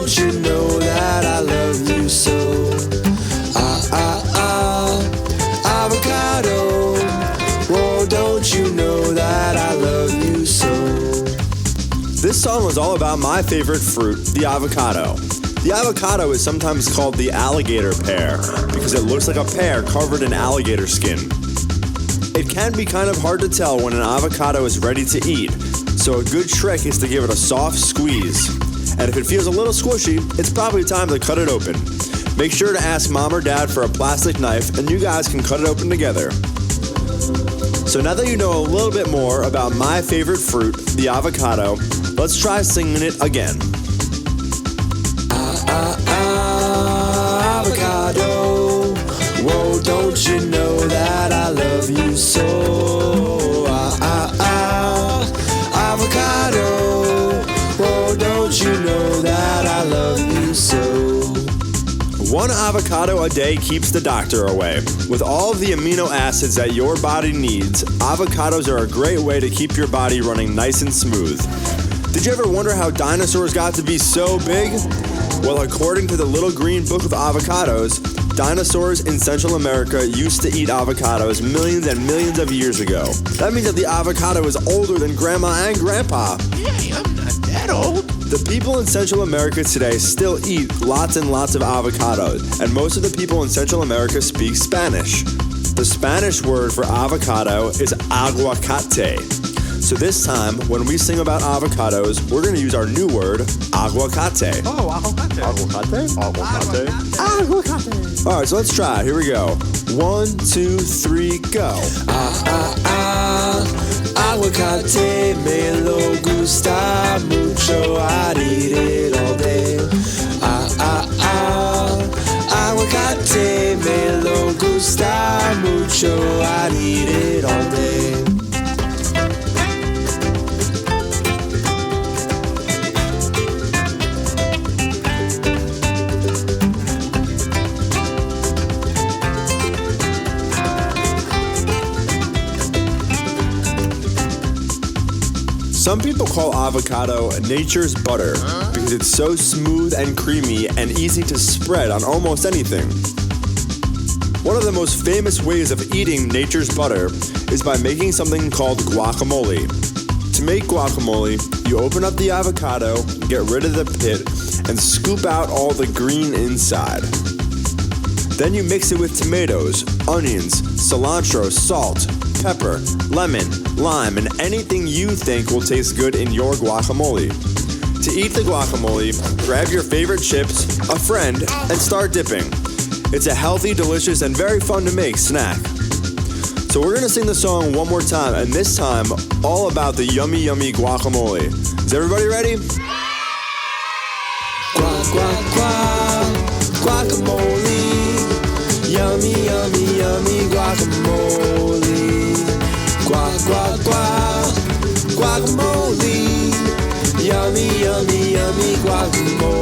don't you know that I love you so? Avocado. Whoa, don't you know that I love you so? This song was all about my favorite fruit, the avocado. The avocado is sometimes called the alligator pear because it looks like a pear covered in alligator skin. It can be kind of hard to tell when an avocado is ready to eat, so a good trick is to give it a soft squeeze. And if it feels a little squishy, it's probably time to cut it open. Make sure to ask mom or dad for a plastic knife and you guys can cut it open together. So now that you know a little bit more about my favorite fruit, the avocado, let's try singing it again. Avocado. Whoa, don't you know that I love you so? Avocado. Whoa, don't you know that I love you so? One avocado a day keeps the doctor away. With all of the amino acids that your body needs, avocados are a great way to keep your body running nice and smooth. Did you ever wonder how dinosaurs got to be so big? Well, according to the Little Green Book of Avocados, dinosaurs in Central America used to eat avocados millions and millions of years ago. That means that the avocado is older than Grandma and Grandpa. Hey, I'm not that old. The people in Central America today still eat lots and lots of avocados, and most of the people in Central America speak Spanish. The Spanish word for avocado is aguacate. So this time, when we sing about avocados, we're going to use our new word, aguacate. Oh, avocado. Aguacate? Aguacate. Aguacate. All right, so let's try it. Here we go. 1, 2, 3, go. Aguacate me lo gusta mucho. I'd eat it all day. Aguacate me lo gusta mucho. I'd eat it all day. Some people call avocado nature's butter because it's so smooth and creamy and easy to spread on almost anything. One of the most famous ways of eating nature's butter is by making something called guacamole. To make guacamole, you open up the avocado, get rid of the pit, and scoop out all the green inside. Then you mix it with tomatoes, onions, cilantro, salt, pepper, lemon, lime, and anything you think will taste good in your guacamole. To eat the guacamole, grab your favorite chips, a friend, and start dipping. It's a healthy, delicious, and very fun to make snack. So we're gonna sing the song one more time, and this time all about the yummy, yummy guacamole. Is everybody ready? Guac, guac, guac, guacamole. Yummy, yummy, yummy guacamole. Guac, guac, guac, guacamole. Yummy, yummy, yummy guacamole.